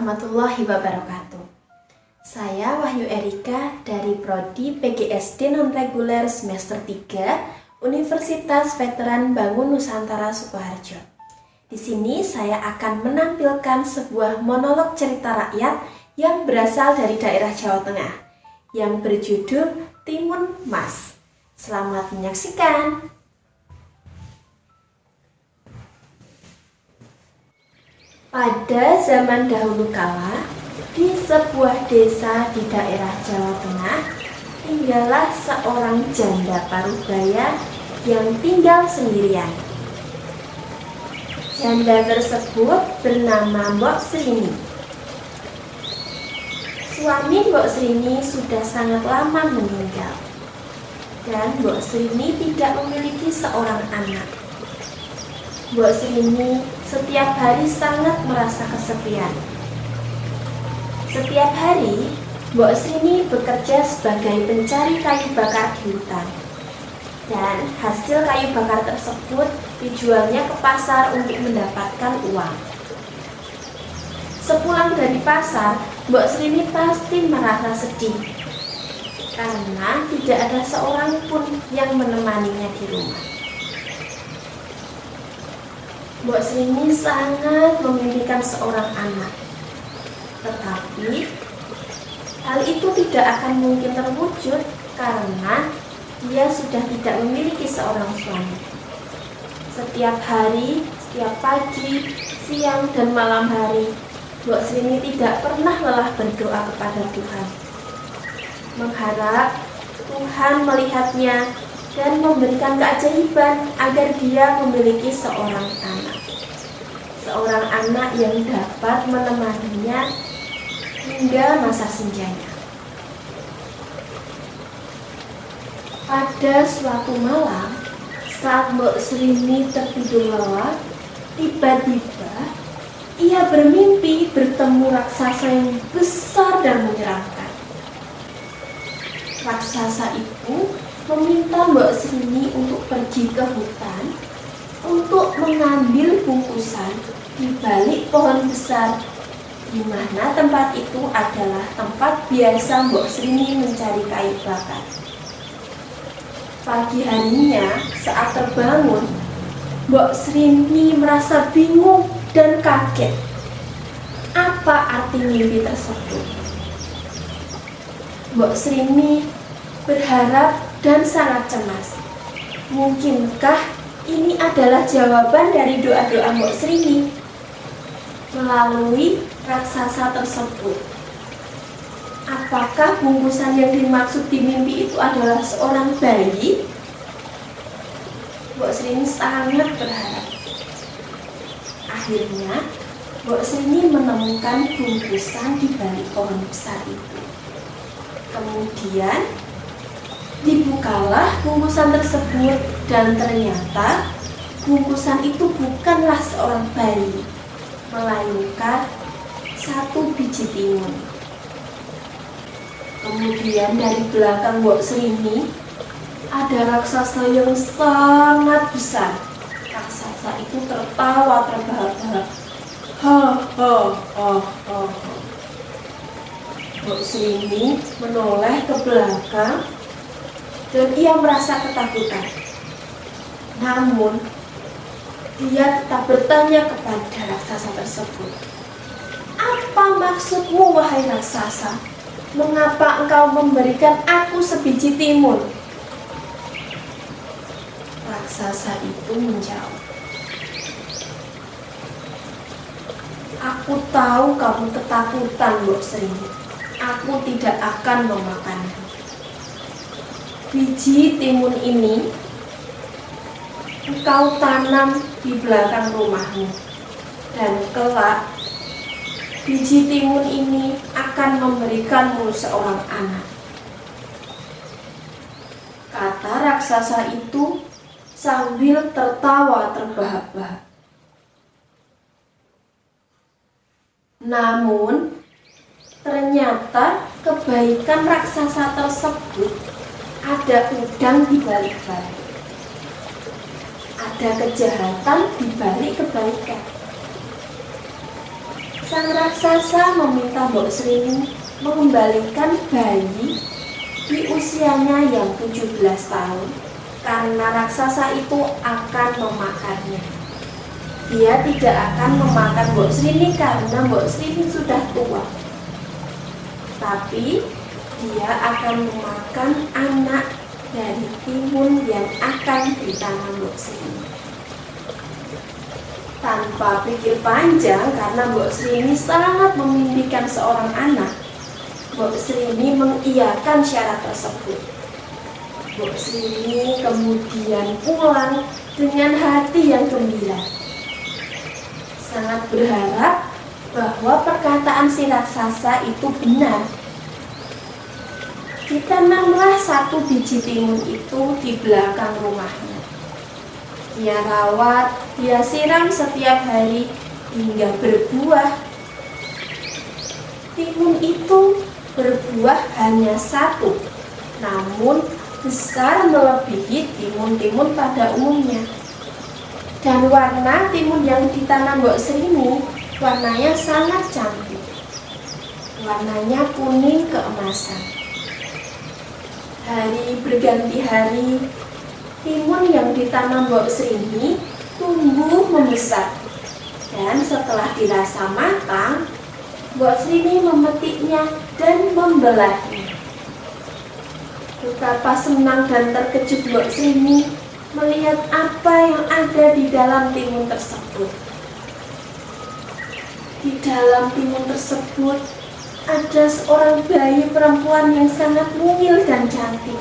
warahmatullahi wabarakatuh. Saya Wahyu Erika dari Prodi PGSD Non-Reguler Semester 3 Universitas Veteran Bangun Nusantara Sukoharjo. Di sini saya akan menampilkan sebuah monolog cerita rakyat yang berasal dari daerah Jawa Tengah yang berjudul Timun Mas. Selamat menyaksikan. Pada zaman dahulu kala, di sebuah desa di daerah Jawa Tengah, tinggallah seorang janda parubaya yang tinggal sendirian. Janda tersebut bernama Mbok Srini. Suami Mbok Srini sudah sangat lama meninggal, dan Mbok Srini tidak memiliki seorang anak. Mbok Srini setiap hari sangat merasa kesepian. Setiap hari, Mbok Srini bekerja sebagai pencari kayu bakar di hutan. Dan hasil kayu bakar tersebut dijualnya ke pasar untuk mendapatkan uang. Sepulang dari pasar, Mbok Srini pasti merasa sedih karena tidak ada seorang pun yang menemaninya di rumah. Mbok Srini sangat memimpikan seorang anak, tetapi hal itu tidak akan mungkin terwujud karena dia sudah tidak memiliki seorang suami. Setiap hari, setiap pagi, siang, dan malam hari, Mbok Srini tidak pernah lelah berdoa kepada Tuhan, mengharap Tuhan melihatnya dan memberikan keajaiban agar dia memiliki seorang anak yang dapat menemaninya hingga masa senjanya. Pada suatu malam, saat Mbok Srini tertidur lelap, tiba-tiba ia bermimpi bertemu raksasa yang besar dan menyeramkan. Raksasa itu meminta Mbok Srini untuk pergi ke hutan untuk mengambil bungkusan di balik pohon besar, di mana tempat itu adalah tempat biasa Mbok Srini mencari kayu bakar. Pagi harinya, saat terbangun, Mbok Srini merasa bingung dan kaget. Apa arti mimpi tersebut? Mbok Srini berharap dan sangat cemas. Mungkinkah ini adalah jawaban dari doa-doa Mbok Srini melalui raksasa tersebut? Apakah bungkusan yang dimaksud di mimpi itu adalah seorang bayi? Mbok Srini sangat berharap. Akhirnya, Mbok Srini menemukan bungkusan di balik pohon besar itu. Kemudian dibukalah bungkusan tersebut dan ternyata bungkusan itu bukanlah seorang bayi, melainkan satu biji timun. Kemudian dari belakang Mbok Srini ada raksasa yang sangat besar. Raksasa itu tertawa terbahak-bahak. Ha ha ha ha. Mbok Srini menoleh ke belakang dan ia merasa ketakutan. Namun, dia tetap bertanya kepada raksasa tersebut. Apa maksudmu, wahai raksasa? Mengapa engkau memberikan aku sebiji timun? Raksasa itu menjawab, aku tahu kamu ketakutan, Mbok Srini. Aku tidak akan memakanmu. Biji timun ini engkau tanam di belakang rumahmu, dan kelak biji timun ini akan memberikanmu seorang anak. Kata raksasa itu sambil tertawa terbahak-bahak. Namun, ternyata kebaikan raksasa tersebut ada udang di balik-balik. Ada kejahatan di balik kebaikan. Sang raksasa meminta Mbok Srini mengembalikan bayi di usianya yang 17 tahun karena raksasa itu akan memakannya. Dia tidak akan memakan Mbok Srini karena Mbok Srini sudah tua, tapi dia akan memakan anak dari timun yang akan ditanam Mbok Srini. Tanpa pikir panjang, karena Mbok Srini sangat memimpikan seorang anak, Mbok Srini mengiyakan syarat tersebut. Mbok Srini kemudian pulang dengan hati yang gembira, sangat berharap bahwa perkataan si raksasa itu benar. Ditanamlah satu biji timun itu di belakang rumahnya. Dia rawat, dia siram setiap hari hingga berbuah. Timun itu berbuah hanya satu, namun besar melebihi timun-timun pada umumnya. Dan warna timun yang ditanam Mbok Srini warnanya sangat cantik. Warnanya kuning keemasan. Hari berganti hari, timun yang ditanam Mbok Srini tumbuh membesar, dan setelah dirasa matang, Mbok Srini memetiknya dan membelahnya. Betapa senang dan terkejut Mbok Srini melihat apa yang ada di dalam timun tersebut. Di dalam timun tersebut ada seorang bayi perempuan yang sangat mungil dan cantik.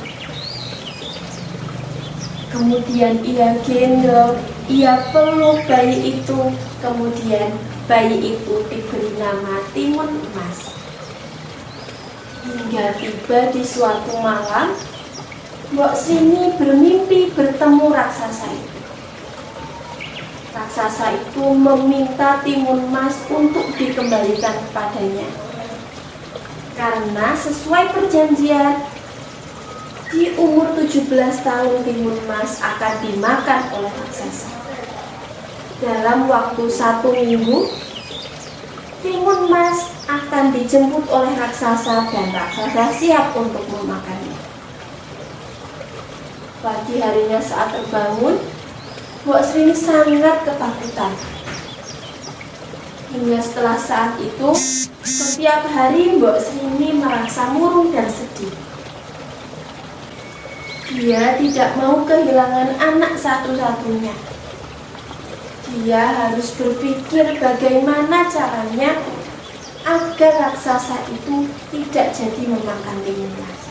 Kemudian ia gendong, ia peluk bayi itu. Kemudian bayi itu diberi nama Timun Emas. Hingga tiba di suatu malam, Mbok Srini bermimpi bertemu raksasa itu. Raksasa itu meminta timun emas untuk dikembalikan kepadanya. Karena sesuai perjanjian, di umur 17 tahun timun emas akan dimakan oleh raksasa. Dalam waktu 1 minggu, timun emas akan dijemput oleh raksasa dan raksasa siap untuk memakannya. Pagi harinya saat terbangun, Mbok Srini sangat ketakutan. Hingga setelah saat itu, setiap hari Mbok Srini merasa murung dan sedih. Dia tidak mau kehilangan anak satu-satunya. Dia harus berpikir bagaimana caranya agar raksasa itu tidak jadi memakan timun emas.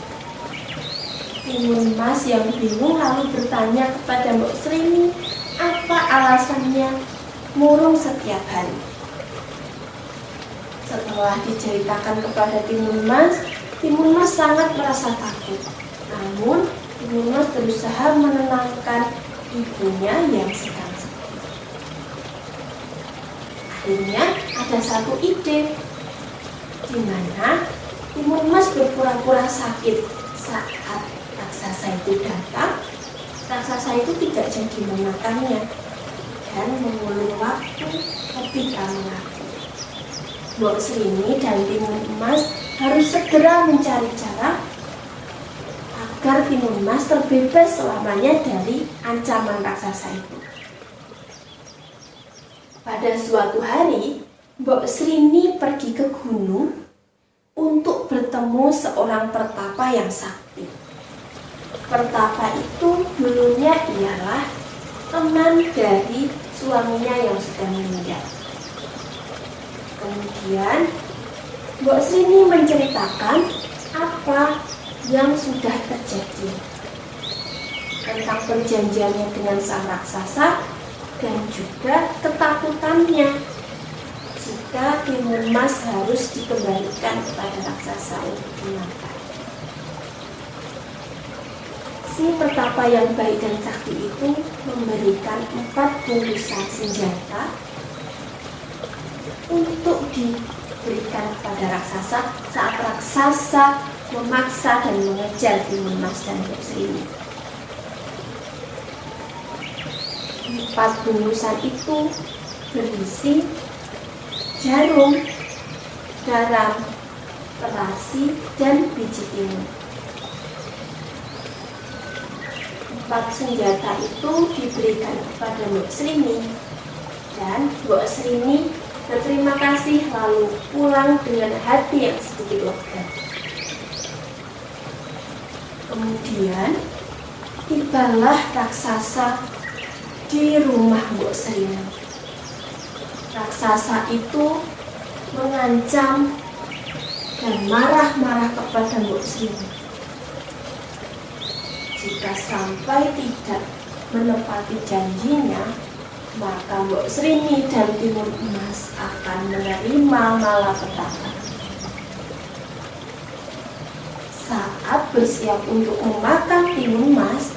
Timun emas yang bingung lalu bertanya kepada Mbok Srini apa alasannya murung setiap hari. Setelah diceritakan kepada Timun Emas sangat merasa takut. Namun Timun Emas berusaha menenangkan ibunya yang sedang sedih. Akhirnya ada satu ide, di mana Timun Emas berpura-pura sakit saat raksasa itu datang. Raksasa itu tidak jadi memakannya dan mengulur waktu ketika mengaku. Mbok Srini dan Timun Emas harus segera mencari cara agar Timun Emas terbebas selamanya dari ancaman raksasa itu. Pada suatu hari, Mbok Srini pergi ke gunung untuk bertemu seorang pertapa yang sakti. Pertapa itu dulunya ialah teman dari suaminya yang sudah meninggal. Kemudian Mbok Srini menceritakan apa yang sudah terjadi tentang perjanjiannya dengan sang raksasa dan juga ketakutannya jika timun emas harus dikembalikan kepada raksasa untuk dimakan. Si pertapa yang baik dan sakti itu memberikan 4 bungkusan senjata untuk diberikan kepada raksasa saat raksasa memaksa dan mengejar Timun Emas dan Mbok Srini. 4 bungkusan itu berisi jarum, garam, terasi, dan biji timun. 4 senjata itu diberikan kepada Mbok Srini, dan Mbok Srini berterima kasih lalu pulang dengan hati yang sedikit lega. Kemudian tibalah raksasa di rumah Mbok Srini. Raksasa itu mengancam dan marah-marah kepada Mbok Srini. Jika sampai tidak menepati janjinya, maka Mbok Srini dan Timun Emas akan menerima malapetaka. Saat bersiap untuk memakan Timun Emas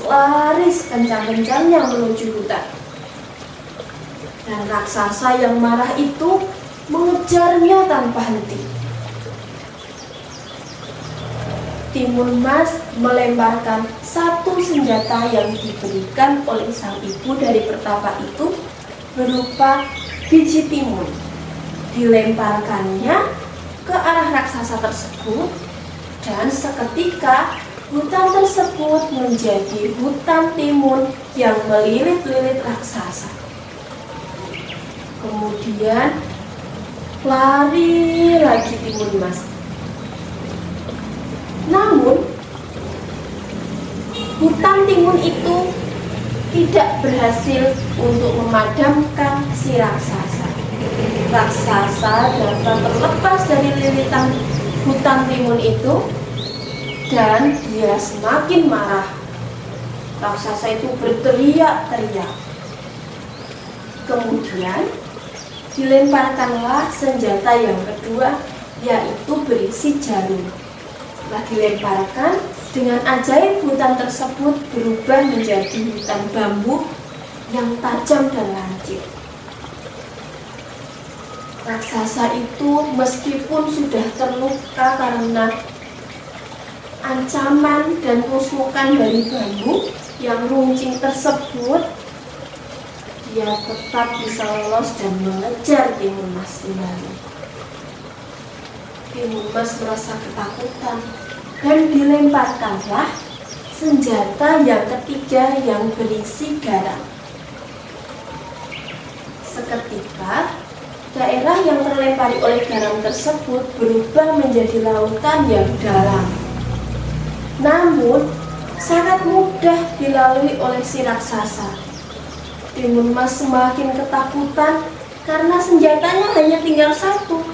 lari sekencang-kencangnya menuju hutan. Dan raksasa yang marah itu mengejarnya tanpa henti. Timun Emas melemparkan satu senjata yang diberikan oleh sang ibu dari pertapa itu berupa biji timun. Dilemparkannya ke arah raksasa tersebut, dan seketika hutan tersebut menjadi hutan timun yang melilit-lilit raksasa. Kemudian lari lagi Timun Emas. Namun hutan timun itu tidak berhasil untuk memadamkan si raksasa. Raksasa dapat terlepas dari lilitan hutan timun itu, dan dia semakin marah. Raksasa itu berteriak-teriak. Kemudian dilemparkanlah senjata yang kedua, yaitu berisi jarum. Setelah dilemparkan, dengan ajaib hutan tersebut berubah menjadi hutan bambu yang tajam dan lancip. Raksasa itu meskipun sudah terluka karena ancaman dan tusukan dari bambu yang runcing tersebut, dia tetap bisa lolos dan mengejar Timun Emas kembali. Timun Emas merasa ketakutan dan dilemparkanlah senjata yang ketiga yang berisi garam. Seketika daerah yang terlempari oleh garam tersebut berubah menjadi lautan yang dalam. Namun sangat mudah dilalui oleh si raksasa. Timun Emas semakin ketakutan karena senjatanya hanya tinggal satu.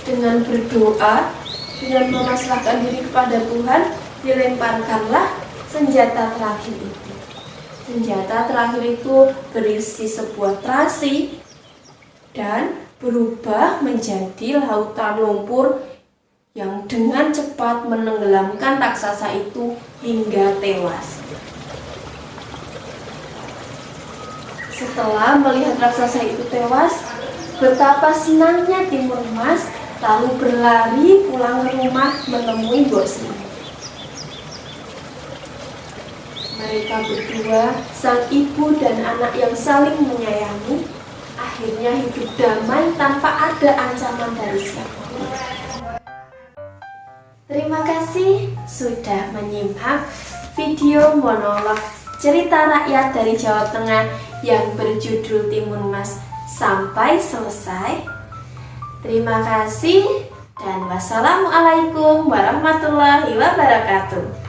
Dengan berdoa, dengan memasrahkan diri kepada Tuhan, dilemparkanlah senjata terakhir itu. Senjata terakhir itu berisi sebuah terasi dan berubah menjadi lautan lumpur yang dengan cepat menenggelamkan raksasa itu hingga tewas. Setelah melihat raksasa itu tewas, betapa senangnya Timun Emas, lalu berlari pulang ke rumah menemui Mbok Srini. Mereka berdua, sang ibu dan anak yang saling menyayangi, akhirnya hidup damai tanpa ada ancaman dari siapapun. Terima kasih sudah menyimak video monolog cerita rakyat dari Jawa Tengah yang berjudul Timun Emas sampai selesai. Terima kasih dan wassalamualaikum warahmatullahi wabarakatuh.